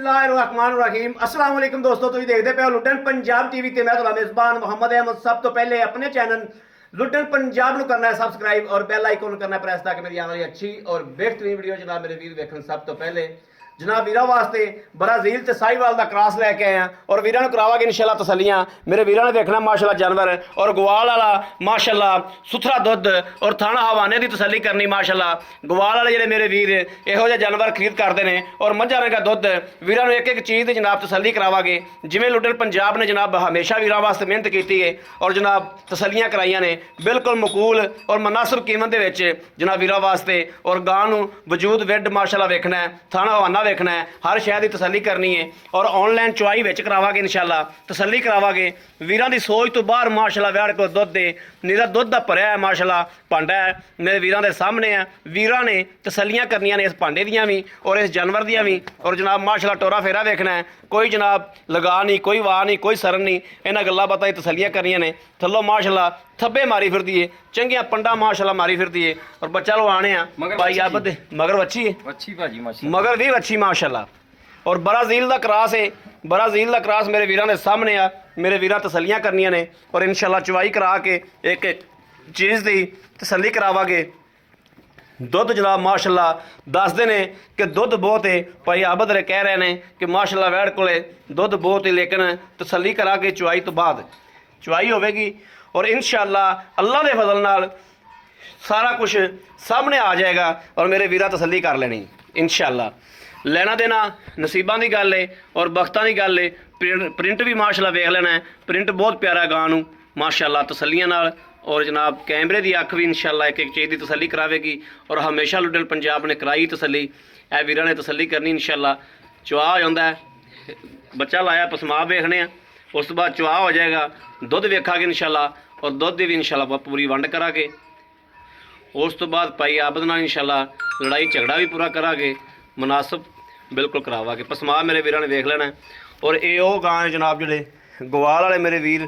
बिस्मिल्लाहिर्रहमानिर्रहीम अस्सलाम वालेकुम दोस्तों, तुम देखते पे हो लुटन पंजाब टीवी ते मैं तुहाडा मेज़बान मोहम्मद अहमद। सब तो पहले अपने चैनल लुटन पंजाब ਨੂੰ करना है सबसक्राइब और बेल आइकन करना है प्रेस ताकि मेरी आने वाली अच्छी और बेहतरीन वीडियो जनाब मेरे वीर देखन। सब तो पहले जनाब वीरा वास्ते ब्राजील ते साहिवाल का क्रॉस लैके आए हैं और वीर करावांगे इंशाल्लाह तसलियां। मेरे वीर ने देखना माशाल्लाह जानवर और गवाल वाला माशाल्लाह सुथरा दुध और थाना हवाने की तसली करनी माशाल्लाह। गवाल वाले जेडे मेरे वीर इहो जिहे जानवर खरीद करते हैं और मझा रंगा दुध वीर एक एक चीज़ की जनाब तसली करावांगे। जिमें लुटन पंजाब ने जनाब हमेशा वीर वास्ते मेहनत की है और जनाब तसलियां कराइया ने बिल्कुल मकूल और मुनासिब कीमत के विच जनाब वीर वास्ते। और गां नूं वजूद विड माशाल्लाह वेखना है, थाना हवाना वेखना है, हर शहर की तसली करनी है और ऑनलाइन चुआई विच करावांगे इंशाल्लाह तसली करावांगे। वीरां दी सोच तो बाहर माशाल्लाह वैड़ को दुध दे निरा दुध दा भरिया है माशाल्लाह भांडा है मेरे वीरां दे सामने है। वीरां ने तसलियां करनियां ने इस भांडे दियां भी और इस जानवर दियां भी और जनाब माशाल्लाह टोरा फेरा वेखना है। कोई जनाब लगा नहीं, कोई वाह नहीं, कोई सरन नहीं, इन्हां गल्लां बातां दी तसलियां करनियां ने। थल्लों माशाल्लाह थब्बे मारी फिरदी है, चंगियां पंडा माशाल्लाह मारी फिरदी है और बच्चा लो आने भाई आप दे मगर वच्छी है भाजी माशाल्लाह मगर भी वच्छी माशाल्लाह। और ब्राजील का क्रॉस है, ब्राजील का क्रॉस मेरे वीरां दे सामने आ। मेरे वीरां तसलियां करनियां ने और इंशाल्लाह चुवाई करा के एक एक चीज़ की तसली करावांगे। दुध जनाब माशाल्लाह दसते ने कि दुध बहुत है। भाई आबद रे कह रहे हैं कि माशाल्लाह वैड़ कोले दुध बहुत है, लेकिन तसली करा के चुवाई तो बाद चुवाई होगी और इंशाल्लाह अल्लाह के फजल नाल सारा कुछ सामने आ जाएगा और मेरे वीरा तसली कर लेनी इंशाल्लाह। लेना देना नसीबां की गल है और बख्तां की गल है। प्रिंट भी माशाल्लाह वेख लेना है, प्रिंट बहुत प्यारा गां नूं माशाल्लाह तसलियां नाल। और जनाब कैमरे की अख भी इंशाल्लाह एक एक चीज़ की तसली करावेगी और हमेशा लुटन पंजाब ने कराई तसली। ए वीरां ने तसली करनी इंशाल्लाह। चुआ हो जाता है, बच्चा लाया पसमा वेखने उस तो बाद चुआ हो जाएगा, दुध वेखांगे इंशाल्लाह और दुध की भी इंशाल्लाह पूरी वंड करांगे। उस तो बाद भाई आबद नाल इंशाल्लाह लड़ाई झगड़ा भी पूरा करांगे, मुनासिब बिल्कुल करावांगे। पसमा मेरे वीरां ने वेख लेना है। और ये वो गां जनाब जिहड़े गवाल वाले मेरे वीर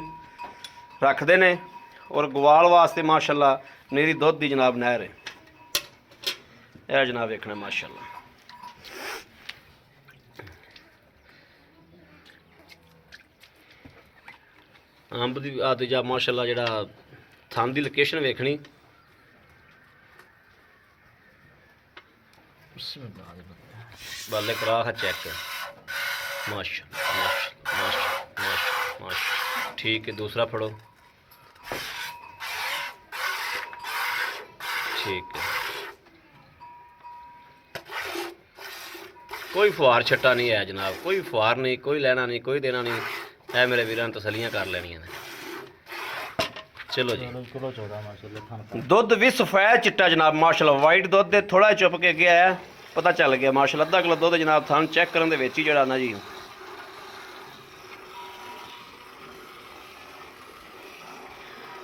रखते हैं और गवाल वास्ते माशाल्लाह मेरी दुध की जनाब नहर है। यह जनाब वेखना माशाल्लाह। अंब की आदजा माशाल्लाह जड़ा थन की लोकेशन वेखनी बाले करा चेक माशाल्लाह माशाल्लाह माशाल्लाह माशाल्लाह। ठीक है, दूसरा फड़ो। ठीक है, कोई फुहार छट्टा नहीं है जनाब, कोई फुहार नहीं, कोई लेना नहीं, कोई देना नहीं है। मेरे वीरां तसलियां कर लेनियां ने। चलो जी, दुध भी सफेद चिट्टा जनाब माशाल्लाह। वाइट दुध दे थोड़ा चुप के गया है, पता चल गया माशाल्लाह। अद्धा किलो दुध जनाब थान चेक करन दे विच ही जड़ा ना जी।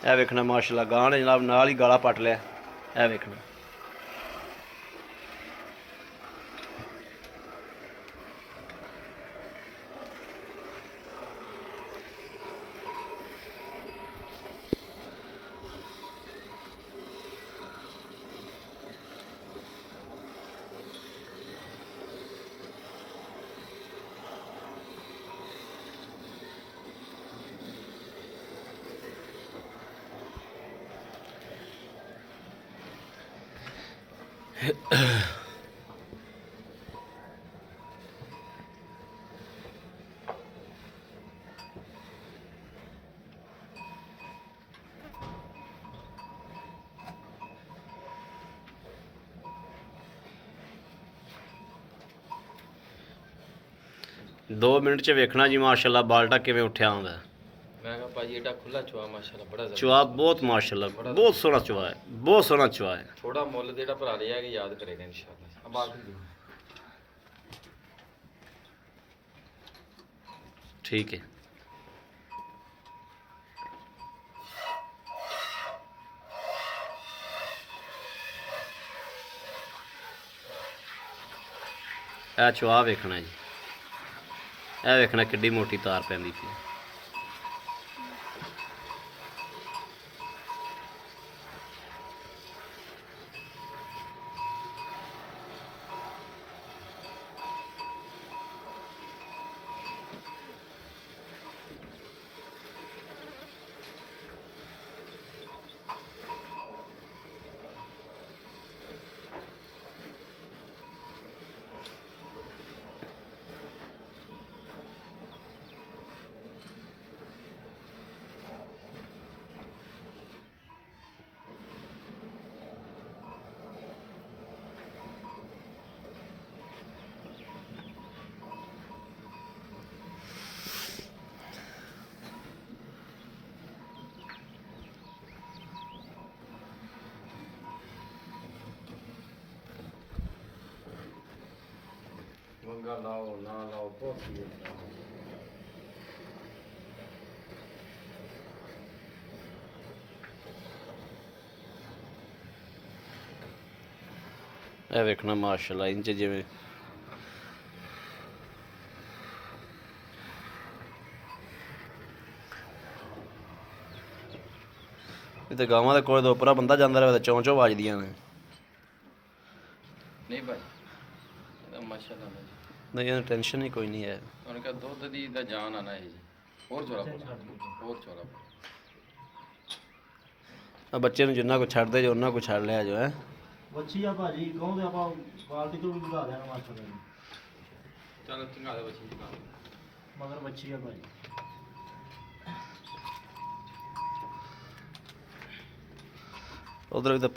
यह वेखना माशाल्लाह गां ने जनाब नाल ही गाला पट लिया। यह वेखना दो मिनट च वेखना जी माशाल्लाह बाल्टा किवें उठिया आउंदा। मैं कहा भाजी एडा खुला चुआ माशाल्लाह बड़ा चुआ बहुत माशाल्लाह बहुत सोहना चुआ है, बहुत सोहना चुआ है। थोड़ा मुੱਲ जेड़ा भरा लिया कि याद करेगा इंशाल्लाह। अब आखिर ठीक है, यह चुआ वेखना जी। यह वेखना किड्डी मोटी तार पैंदी पई। ਲਾਓ ਨਾ ਲਾਓ ਬਹੁਤ ਹੀ ਇਹ ਵੇਖਣਾ ਮਾਸ਼ਾਅੱਲਾ ਇੰਜ ਜਿਵੇਂ ਇਹ ਤੇ ਗਾਵਾਂ ਦੇ ਕੋਲ ਤੋਂ ਉੱਪਰਾ ਬੰਦਾ ਜਾਂਦਾ ਰਹੇ ਤਾਂ ਚੌਂ ਚੌਂ ਵੱਜਦੀਆਂ ਨੇ। ਨਹੀਂ ਭਾਈ ਇਹਦਾ ਮਾਸ਼ਾਅੱਲਾ ਭਾਈ ਨਹੀਂ ਇਹਨੂੰ ਟੈਨਸ਼ਨ ਹੀ ਕੋਈ ਨਹੀਂ ਹੈ। ਉਹਨਾਂ ਕਾ ਦੁੱਧ ਦੀ ਦਾ ਜਾਨ ਆਣਾ ਹੈ ਜੀ ਹੋਰ ਚੋਰਾ ਹੋਰ ਚੋਰਾ ਆ ਬੱਚੇ ਨੂੰ ਜਿੰਨਾ ਕੁ ਛੱਡਦੇ ਜੋ ਉਹਨਾਂ ਕੁ ਛੱਡ ਲਿਆ ਜੋ ਹੈ। ਬੱਚੀ ਆ ਭਾਜੀ ਕਹੋਂਦੇ ਆਪਾਂ ਬਾਲਟੀ ਤੋਂ ਵੀ ਵਧਾ ਦੇਣਾ ਮਾਸਟਰ ਜੀ ਚਲ ਚੰਗਾ ਦੇ ਬੱਚੀ ਦੀ ਮਗਰ ਬੱਚੀ ਆ ਭਾਜੀ ਉਧਰ ਵੀ ਤਾਂ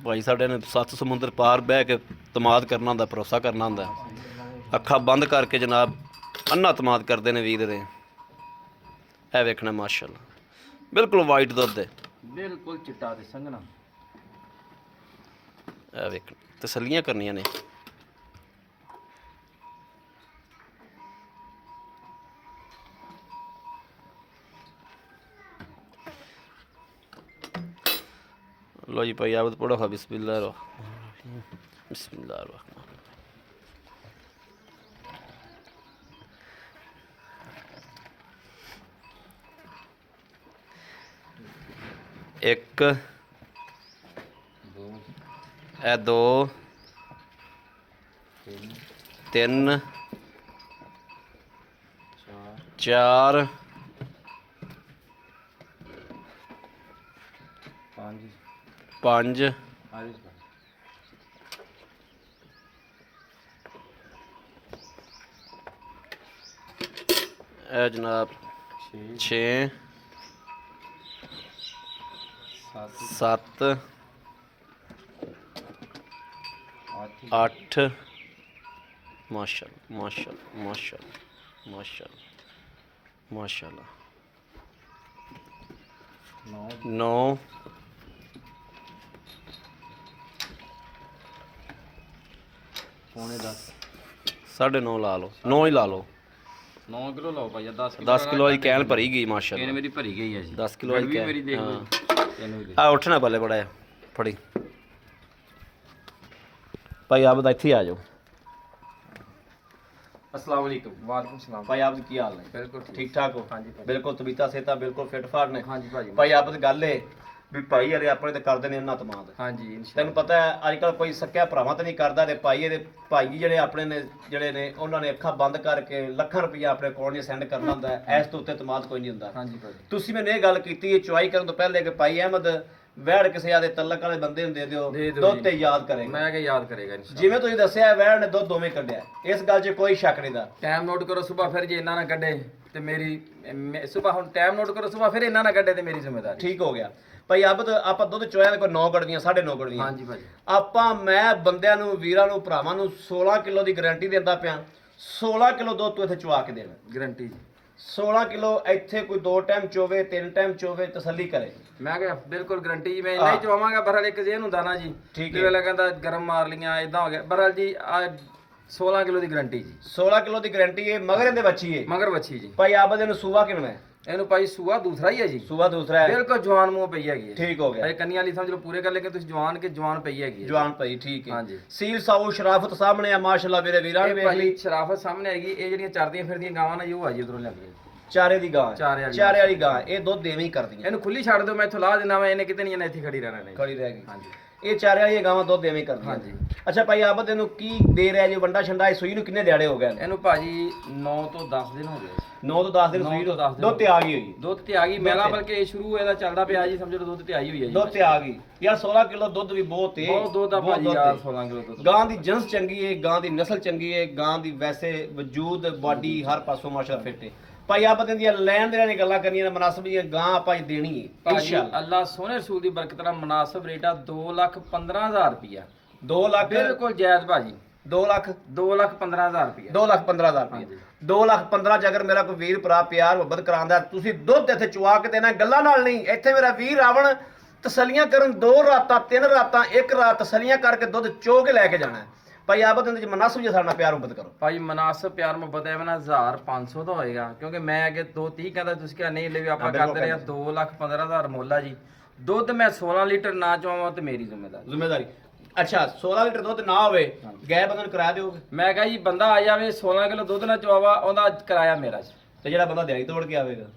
ਭਾਈ ਸਾਡੇ ਨੇ 7 ਸਮੁੰਦਰ ਪਾਰ ਬਹਿ ਕੇ ਤਮਾਦ ਕਰਨਾ ਹੁੰਦਾ, ਭਰੋਸਾ ਕਰਨਾ ਹੁੰਦਾ। ਅੱਖਾਂ ਬੰਦ ਕਰਕੇ ਜਨਾਬ ਅੰਨਾ ਤਮਾਦ ਕਰਦੇ ਨੇ ਵੀਰ ਦੇ। ਇਹ ਵੇਖਣਾ ਮਾਸ਼ਾਅੱਲਾ ਬਿਲਕੁਲ ਵਾਈਟ ਦੁੱਧ ਹੈ, ਬਿਲਕੁਲ ਚਿੱਟਾ ਤੇ ਸੰਘਣਾ। ਇਹ ਵੇਖ ਤਸੱਲੀਆਂ ਕਰਨੀਆਂ ਨੇ। लो जी भाई आप पढ़ो खा बिस्मिल्लाह बिस्मिल्लाह। एक ए दो तीन चार पांच ए जनाब 6 7 8 माशाअल्लाह माशाअल्लाह माशाअल्लाह माशाअल्लाह माशाअल्लाह 9 पौने 10 9.5 ला लो 9 ही ला लो 9 किलो लाओ भाई 10 किलो वाली कैन भरी गई माशाअल्लाह। मेरी भरी गई है जी 10 किलो वाली कैन मेरी देख लो हाँ। ਇਹਨੂੰ ਵੀ आ उठना पहले बड़ा है फड़ी भाई आप ਇੱਥੇ ਆ ਜਾਓ। अस्सलाम वालेकुम। ਵਾਲੇਕੁਮ ਸਲਾਮ भाई आप की हाल है? ਬਿਲਕੁਲ ठीक ठाक हो? हाँ जी भाई। बिल्कुल तबीयत सेहत बिल्कुल फिट फाट ने? हाँ जी भाजी। भाई आप ਦੀ ਗੱਲ ਹੈ ਵੀ ਭਾਈ ਯਾਰੇ ਆਪਣੇ ਤੇ ਕਰਦੇ ਨੇ ਇੰਨਾ ਤਮਾਦ। ਹਾਂਜੀ ਇਨਸ਼ਾਅੱਲਾ ਤੈਨੂੰ ਪਤਾ ਹੈ ਅੱਜ ਕੱਲ ਕੋਈ ਸੱਕਿਆ ਭਰਾਵਾਂ ਤੇ ਨਹੀਂ ਕਰਦਾ ਤੇ ਭਾਈ ਇਹਦੇ ਭਾਈ ਜੀ ਜਿਹੜੇ ਆਪਣੇ ਨੇ ਜਿਹੜੇ ਨੇ ਉਹਨਾਂ ਨੇ ਅੱਖਾਂ ਬੰਦ ਕਰਕੇ ਲੱਖਾਂ ਰੁਪਈਆ ਆਪਣੇ ਕੋਲ ਨਹੀਂ ਸੈਂਡ ਕਰਨਾ ਹੁੰਦਾ ਹੈ। ਇਸ ਤੋਂ ਉੱਤੇ ਤਮਾਦ ਕੋਈ ਨਹੀਂ ਹੁੰਦਾ। ਹਾਂਜੀ ਭਾਜੀ ਤੁਸੀਂ ਮੈਨੂੰ ਇਹ ਗੱਲ ਕੀਤੀ ਹੈ ਚੁਆਈ ਕਰਨ ਤੋਂ ਪਹਿਲੇ ਕਿ ਭਾਈ ਅਹਿਮਦ ਵਹਿੜ ਕਿਸੇ ਆਦੇ ਤਲਕ ਵਾਲੇ ਬੰਦੇ ਨੂੰ ਦੇ ਦਿਓ ਦੇ ਦਿਓ ਦੁੱਧ ਜੀ। ਤੇ ਯਾਦ ਕਰੇਗਾ। ਮੈਂ ਕਿ ਯਾਦ ਕਰੇਗਾ ਇਨਸ਼ਾਅੱਲਾ। ਜਿਵੇਂ ਤੁਸੀਂ ਦੱਸਿਆ ਵਹਿੜ ਨੇ ਦੁੱਧ ਦੋਵੇਂ ਕੱਢਿਆ, ਇਸ ਗੱਲ 'ਚ ਕੋਈ ਸ਼ੱਕ ਨਹੀਂ ਦਾ। ਟਾਈਮ ਨੋਟ ਕਰੋ ਸਵੇਰ ਫਿਰ ਜੇ ਇਹਨਾਂ ਨਾ ਕੱਢੇ ਤੇ ਮੇਰੀ ਸਵੇਰ ਹੁਣ ਟਾਈਮ ਨੋਟ ਕਰੋ ਸਵੇਰ ਫਿਰ ਇਹਨਾਂ ਨਾ ਕੱਢੇ ਤੇ ਮੇਰੀ ਜ਼ਿੰਮੇਵਾਰੀ। ਠੀਕ ਹੋ ਗਿਆ ਭਾਈ। ਆਪਾਂ ਦੁੱਧ ਚੋਇਆ ਦੇ ਕੋਈ 9 ਕੱਢਦੀਆਂ 9.5 ਕੱਢਦੀਆਂ। ਹਾਂਜੀ ਭਾਜੀ ਆਪਾਂ ਮੈਂ ਬੰਦਿਆਂ ਨੂੰ ਵੀਰਾਂ ਨੂੰ ਭਰਾਵਾਂ ਨੂੰ 16 ਕਿਲੋ ਦੀ ਗਾਰੰਟੀ ਦਿੰਦਾ ਪਿਆ। 16 ਕਿਲੋ ਦੁੱਧ ਤੂੰ ਇੱਥੇ ਚਵਾ ਕੇ ਦੇਣਾ। ਗਰੰਟੀ 16 ਕਿਲੋ ਇੱਥੇ ਕੋਈ 2 ਟਾਈਮ ਚੋਵੇ 3 ਟਾਈਮ ਚੋਵੇ ਤਸੱਲੀ ਕਰੇ। ਮੈਂ ਕਿਹਾ ਬਿਲਕੁਲ ਗਰੰਟੀ ਜੀ ਮੈਂ ਇੰਨਾ ਹੀ ਚਵਾਵਾਂਗਾ। ਬਰਲ ਇੱਕ ਜੇਨ ਹੁੰਦਾ ਨਾ ਜੀ ਠੀਕ ਜਿਵੇਂ ਕਹਿੰਦਾ ਗਰਮ ਮਾਰ ਲੀਆਂ ਇਦਾਂ ਹੋ ਗਿਆ। ਬਰਲ ਜੀ ਆ 16 ਕਿਲੋ ਦੀ ਗਰੰਟੀ ਜੀ 16 ਕਿਲੋ ਦੀ ਗਾਰੰਟੀ ਹੈ। ਮਗਰ ਇਹਦੇ ਬੱਚੀ ਹੈ ਮਗਰ ਬੱਚੀ ਜੀ। ਭਾਈ ਆਪ ਇਹਨੂੰ ਸੂਆ ਕਿਵੇਂ ਹੈ? ਇਹਨੂੰ ਭਾਈ ਸੂਆ ਦੂਸਰਾ ਹੀ ਹੈ ਜੀ। ਸੂਆ ਦੂਸਰਾ ਹੈ ਬਿਲਕੁਲ ਜਵਾਨ ਮੂੰਹ ਪਈ ਹੈਗੀ ਹੈ। ਠੀਕ ਹੋ ਗਿਆ। ਭਾਈ ਕੰਨੀ ਵਾਲੀ ਸਮਝ ਲਓ ਪੂਰੇ ਕਰ ਲੈ ਕੇ ਤੁਸੀਂ ਜਵਾਨ ਕੇ ਜਵਾਨ ਪਈ ਹੈਗੀ ਹੈ। ਜਵਾਨ ਭਾਈ ਠੀਕ ਹੈ। ਹਾਂਜੀ ਸੀਲ ਸਾਊ ਸ਼ਰਾਫਤ ਸਾਹਮਣੇ ਆ ਮਾਸ਼ਾਅੱਲਾ ਮੇਰੇ ਵੀਰਾਂ ਨੇ ਇਹ ਵੇਖ ਲਈ। ਭਾਈ ਸ਼ਰਾਫਤ ਸਾਹਮਣੇ ਹੈਗੀ। ਇਹ ਜਿਹੜੀਆਂ ਚਰਦੀਆਂ ਫਿਰਦੀਆਂ ਗਾਵਾਂ ਨੇ ਉਹ ਆ ਜੀ ਉਧਰੋਂ ਲਿਆਂਦੀਆਂ। ਚਾਰੇ ਦੀ ਗਾਂ ਹੈ। ਚਾਰੇ ਵਾਲੀ ਗਾਂ ਹੈ। ਇਹ ਦੁੱਧ ਦੇਵੇਂ ਹੀ ਕਰਦੀਆਂ। ਇਹਨੂੰ ਖੁੱਲੀ ਛੱਡ ਦਿਓ ਮੈਂ ਇੱਥੋਂ ਲਾ ਦੇਣਾ ਵਾ। ਇਹਨੇ ਕਿਤੇ ਨਹੀਂ ਇਹਨੇ ਇੱਥੇ ਖੜੀ ਰਹਿਣਾ ਨੇ। ਖੜੀ ਰਹਿ ਗਈ। ਹਾਂਜੀ ਇਹ ਚਾਰੇ ਵਾਲੀਆਂ ਗਾਵਾਂ ਦੁੱਧ ਦੇਵੇਂ ਹੀ ਕਰਦੀਆਂ। ਹਾਂਜੀ ਅੱਛਾ ਭਾਈ ਆਬਦ ਇਹਨੂੰ ਕੀ ਦੇ ਰਿਹਾ ਜੀ ਵੰਡਾ ਛੰਡਾ? ਇਹ ਸੂਈ ਨੂੰ ਕਿੰਨੇ ਦਿਹਾੜੇ ਹੋ ਗਏ ਨੇ? ਇਹਨੂੰ ਭਾਜੀ 9 ਤੋਂ 10 ਦਿਨ ਹੋ ਗਏ। 9 ਤੋਂ 10 ਦਿਨ 9 ਸੂਈ ਤੋਂ 10 ਦਿਨ ਦੁੱਧ ਤੇ ਆ ਗਈ ਹੋਈ। ਦੁੱਧ ਤੇ ਆ ਗਈ ਮੇਲਾ ਬਲਕਿ ਇਹ ਸ਼ੁਰੂ ਇਹਦਾ ਚੱਲਦਾ ਪਿਆ ਜੀ। ਸਮਝ ਲਓ ਦੁੱਧ ਤੇ ਆਈ ਹੋਈ ਹੈ ਜੀ। ਦੁੱਧ ਤੇ ਆ ਗਈ ਯਾਰ 16 ਕਿਲੋ ਦੁੱਧ ਵੀ ਬਹੁਤ ਹੈ। ਬਹੁਤ ਦੁੱਧ ਆ ਬਹੁਤ ਭਾਜੀ ਦੁੱਧ ਯਾਰ ਹੈ। 16 ਕਿਲੋ ਦੁੱਧ। ਗਾਂ ਦੀ ਜਨਸ ਚੰਗੀ ਹੈ, ਗਾਂ ਦੀ ਨਸਲ ਚੰਗੀ ਹੈ, ਗਾਂ ਦੀ ਵੈਸੇ ਵਜੂਦ ਬਾਡੀ ਹਰ ਪਾਸੋਂ ਮਾਸ਼ਾਅੱਲਾ ਫਿੱਟ ਹੈ। ਭਾਈ ਆਪ ਦੀਆਂ ਲੈਣ ਦੇਣ ਦੀਆਂ ਗੱਲਾਂ ਕਰਨੀਆਂ ਨੇ ਮੁਨਾਸਬ ਦੀਆਂ ਗਾਂ ਆਪਾਂ ਦੇਣੀ ਹੈ ਭਾਜੀ ਇਨਸ਼ਾਅੱਲਾ। ਅੱਲਾਹ ਸੋਹਣੇ ਰਸੂਲ ਦੀ ਬਰਕਤ ਨਾਲ ਮੁਨਾਸਬ ਰੇਟ ਆ 2,15,000 ਰੁਪਇਆ। 2 ਲੱਖ ਬਿਲਕੁਲ ਜਾਇਜ਼ ਭਾਜੀ। 2 ਲੱਖ 2,15,000 ਰੁਪਇਆ। 2,15,000 ਰੁਪਏ ਹਾਂਜੀ। 2,15,000 ਚ ਅਗਰ ਮੇਰਾ ਕੋਈ ਵੀਰ ਭਰਾ ਪਿਆਰ ਮੁਹੱਬਤ ਕਰਾਂਦਾ ਤੁਸੀਂ ਦੁੱਧ ਇੱਥੇ ਚੁਆ ਕੇ ਦੇਣਾ ਗੱਲਾਂ ਨਾਲ ਨਹੀਂ। ਇੱਥੇ ਮੇਰਾ ਵੀਰ ਆਵਣ ਤਸੱਲੀਆਂ ਕਰਨ 2 ਰਾਤਾਂ 3 ਰਾਤਾਂ 1 ਰਾਤ ਤਸੱਲੀਆਂ ਕਰਕੇ ਦੁੱਧ ਚੋ ਕੇ ਲੈ ਕੇ ਜਾਣਾ ਹੈ। ਭਾਈ ਆਪ ਦੇ ਵਿੱਚ ਮਨਾਸਬ ਜੀ ਸਾਡੇ ਨਾਲ ਪਿਆਰ ਮੁਹੱਬਤ ਕਰੋ। ਭਾਈ ਮਨਾਸਬ ਪਿਆਰ ਮੁਹੱਬਤ ਹੈ ਨਾ 1500 ਦਾ ਹੋਏਗਾ, ਕਿਉਂਕਿ ਮੈਂ ਅੱਗੇ 230 ਕਹਿੰਦਾ, ਤੁਸੀਂ ਕਿਹਾ ਨਹੀਂ ਲੈ ਵੀ ਆਪਾਂ ਕਰਦੇ ਰਹੇ 2,15,000 ਮੁੱਲ ਆ ਜੀ। ਦੁੱਧ ਮੈਂ 16 ਲੀਟਰ ਨਾ ਚਵਾਵਾਂ ਤੇ ਮੇਰੀ ਜ਼ਿੰਮੇਵਾਰੀ। ਅੱਛਾ 16 ਲੀਟਰ ਦੁੱਧ ਨਾ ਹੋਵੇ ਗਏ ਬੰਦੇ ਨੂੰ ਕਿਰਾਇਆ ਦਿਓਗੇ? ਮੈਂ ਕਹਾਂ ਜੀ ਬੰਦਾ ਆ ਜਾਵੇ 16 ਕਿਲੋ ਦੁੱਧ ਨਾ ਚਵਾਵਾ, ਉਹਦਾ ਕਿਰਾਇਆ ਮੇਰਾ ਜੀ। ਤੇ ਜਿਹੜਾ ਬੰਦਾ ਦਿਹਾੜੀ ਤੋੜ ਕੇ ਆਵੇਗਾ?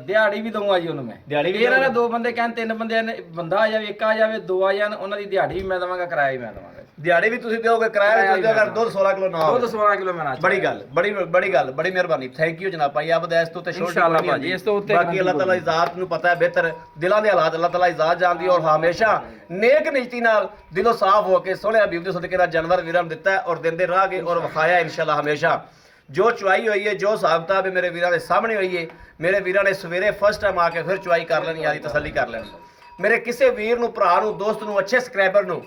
ਦਿਹਾੜੀ ਵੀ ਦਊਂਗਾ ਜੀ ਉਹਨੂੰ ਮੈਂ। ਦਿਹਾੜੀ ਵੀ ਇਹਨਾਂ ਨੇ 2 ਬੰਦੇ ਕਹਿਣ 3 ਬੰਦੇ ਨੇ, ਬੰਦਾ ਆ ਜਾਵੇ 1 ਆ ਜਾਵੇ 2 ਆ ਜਾਣ, ਉਹਨਾਂ ਦੀ ਦਿਹਾੜੀ ਵੀ ਮੈਂ ਦਵਾਂਗਾ, ਕਿਰਾਇਆ ਵੀ ਮੈਂ ਦਵਾਂਗਾ। ਦਿਹਾੜੀ ਵੀ ਤੁਸੀਂ ਦਿਓਗੇ, ਕਿਰਾਇਆ ਵੀ ਤੁਸੀਂ ਦਿਓਗੇ, ਅਗਰ ਦੁੱਧ 16 ਕਿਲੋ ਨਾ ਹੋਵੇ। ਦੁੱਧ 16 ਕਿਲੋ ਮੈਂ ਨਾ ਬੜੀ ਗੱਲ, ਬੜੀ ਮਿਹਰਬਾਨੀ। ਥੈਂਕ ਯੂ ਜਨਾਬ ਭਾਈ ਆਪ ਦਾ ਇਸ ਤੋਂ ਤੇ ਛੋਟੀ ਇੰਸ਼ਾਅੱਲਾ ਭਾਜੀ, ਇਸ ਤੋਂ ਉੱਤੇ ਬਾਕੀ ਅੱਲਾਹ ਤਾਲਾ ਦੀ ਜ਼ਾਤ ਨੂੰ ਪਤਾ ਹੈ ਬਿਹਤਰ, ਦਿਲਾਂ ਦੇ ਹਾਲਾਤ ਅੱਲਾਹ ਤਾਲਾ ਦੀ ਜ਼ਾਤ ਜਾਣਦੀ ਹੈ। ਔਰ ਹਮੇਸ਼ਾ ਨੇਕ ਨਿਯਤੀ ਨਾਲ ਦਿਲੋਂ ਸਾਫ਼ ਹੋ ਕੇ ਸੋਹਣੇ ਹਬੀਬ ਦੇ ਸਦਕੇ ਨਾਲ ਜਾਨਵਰ ਵੀਰਾਂ ਨੂੰ ਦਿੱਤਾ ਹੈ ਔਰ ਦਿੰਦੇ ਰਹਾਂਗੇ ਔਰ ਵਿਖਾਇਆ ਇਨਸ਼ਾਅੱਲਾ। ਹਮੇਸ਼ਾ ਜੋ ਚੁਆਈ ਹੋਈ ਹੈ, ਜੋ ਹਿਸਾਬ ਕਿਤਾਬ ਹੈ ਮੇਰੇ ਵੀਰਾਂ ਦੇ ਸਾਹਮਣੇ ਹੋਈ ਹੈ। ਮੇਰੇ ਵੀਰਾਂ ਨੇ ਸਵੇਰੇ ਫਸਟ ਟਾਈਮ ਆ ਕੇ ਫਿਰ ਚੁਆਈ ਕਰ ਲੈਣੀ, ਯਾਰੀ ਤਸੱਲੀ ਕਰ ਲੈਣੀ। ਮੇਰੇ ਕਿਸੇ ਵੀਰ ਨੂੰ, ਭਰਾ ਨੂੰ, ਦੋਸਤ ਨੂੰ, ਅੱਛੇ ਸਬਸਕ੍ਰਾਈਬਰ ਨੂੰ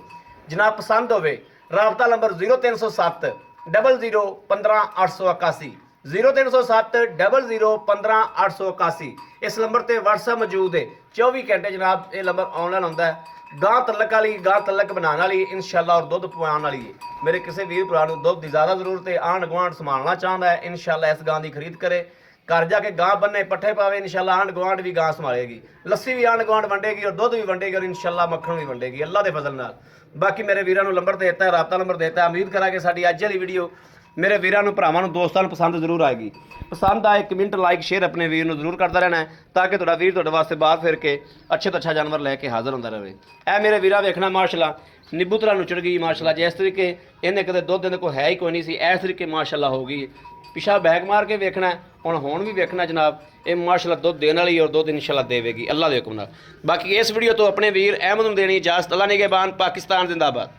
ਜਨਾਬ ਪਸੰਦ ਹੋਵੇ, ਰਾਬਤਾ ਨੰਬਰ 0307 00 15 881 0307 00 15 881। ਇਸ ਨੰਬਰ ਤੇ WhatsApp ਮੌਜੂਦ ਹੈ 24 ਘੰਟੇ ਜਨਾਬ। ਇਹ ਨੰਬਰ ਆਨਲਾਈਨ ਹੁੰਦਾ ਹੈ। ਗਾਂ ਤਲਕ ਵਾਲੀ, ਗਾਂ ਤਲਕ ਬਣਾਉਣ ਵਾਲੀ ਇਨਸ਼ਾਅੱਲਾ ਔਰ ਦੁੱਧ ਪਵਾਉਣ ਵਾਲੀ ਹੈ। ਮੇਰੇ ਕਿਸੇ ਵੀਰ ਭਰਾ ਨੂੰ ਦੁੱਧ ਦੀ ਜ਼ਿਆਦਾ ਜ਼ਰੂਰਤ ਹੈ, ਆਂਢ ਗੁਆਂਢ ਸੰਭਾਲਣਾ ਚਾਹੁੰਦਾ ਹੈ, ਇਨਸ਼ਾਅੱਲਾ ਇਸ ਗਾਂ ਦੀ ਖਰੀਦ ਕਰੇ, ਘਰ ਜਾ ਕੇ ਗਾਂ ਬੰਨੇ, ਪੱਠੇ ਪਾਵੇ, ਇਨਸ਼ਾਅੱਲਾ ਆਂਢ ਗੁਆਂਢ ਵੀ ਗਾਂ ਸੰਭਾਲੇਗੀ, ਲੱਸੀ ਵੀ ਆਂਢ ਗੁਆਂਢ ਵੰਡੇਗੀ ਔਰ ਦੁੱਧ ਵੀ ਵੰਡੇਗੀ ਔਰ ਇਨਸ਼ਾਅੱਲਾ ਮੱਖਣ ਵੀ ਵੰਡੇਗੀ ਅੱਲਾ ਦੇ ਫਜ਼ਲ ਨਾਲ। ਬਾਕੀ ਮੇਰੇ ਵੀਰਾਂ ਨੂੰ ਨੰਬਰ ਦੇ ਦਿੱਤਾ ਹੈ, ਰਾਬਤਾ ਨੰਬਰ ਦੇ ਦਿੱਤਾ ਹੈ। ਉਮੀਦ ਕਰਾਂਗੇ ਸਾਡੀ ਅੱਜ ਵਾਲੀ ਵੀਡੀਓ ਮੇਰੇ ਵੀਰਾਂ ਨੂੰ, ਭਰਾਵਾਂ ਨੂੰ, ਦੋਸਤਾਂ ਨੂੰ ਪਸੰਦ ਜ਼ਰੂਰ ਆਏਗੀ। ਪਸੰਦ ਆਏ ਕਮੈਂਟ, ਲਾਈਕ, ਸ਼ੇਅਰ ਆਪਣੇ ਵੀਰ ਨੂੰ ਜ਼ਰੂਰ ਕਰਦਾ ਰਹਿਣਾ ਹੈ, ਤਾਂ ਕਿ ਤੁਹਾਡਾ ਵੀਰ ਤੁਹਾਡੇ ਵਾਸਤੇ ਬਾਹਰ ਫਿਰ ਕੇ ਅੱਛੇ ਤੋਂ ਅੱਛਾ ਜਾਨਵਰ ਲੈ ਕੇ ਹਾਜ਼ਰ ਹੁੰਦਾ ਰਹੇ। ਇਹ ਮੇਰੇ ਵੀਰਾਂ ਵੇਖਣਾ ਮਾਸ਼ਾਅੱਲਾ ਨਿੱਬੂ ਤਰ੍ਹਾਂ ਨੁਚੜ ਗਈ ਮਾਸ਼ਾਅੱਲਾ। ਜਿਸ ਤਰੀਕੇ ਇਹਨੇ ਕਦੇ ਦੁੱਧ ਇਹਦੇ ਕੋਲ ਹੈ ਹੀ ਕੋਈ ਨਹੀਂ ਸੀ, ਇਸ ਤਰੀਕੇ ਮਾਸ਼ਾਅੱਲਾ ਹੋ ਗਈ। ਪਿਛਾ ਬੈਗ ਮਾਰ ਕੇ ਵੇਖਣਾ ਹੁਣ ਵੀ ਵੇਖਣਾ ਜਨਾਬ। ਇਹ ਮਾਸ਼ਾਅੱਲਾ ਦੁੱਧ ਦੇਣ ਵਾਲੀ ਔਰ ਦੁੱਧ ਇਨਸ਼ਾਅੱਲਾ ਦੇਵੇਗੀ ਅੱਲਾ ਦੇ ਹੁਕਮ ਨਾਲ। ਬਾਕੀ ਇਸ ਵੀਡੀਓ ਤੋਂ ਆਪਣੇ ਵੀਰ ਅਹਿਮਦ ਨੂੰ ਦੇਣੀ ਇਜਾਜ਼ਤ। ਅੱਲਾ ਨਿਗਹਿਬਾਨ, ਪਾਕਿਸਤਾਨ ਜ਼ਿੰਦਾਬਾਦ।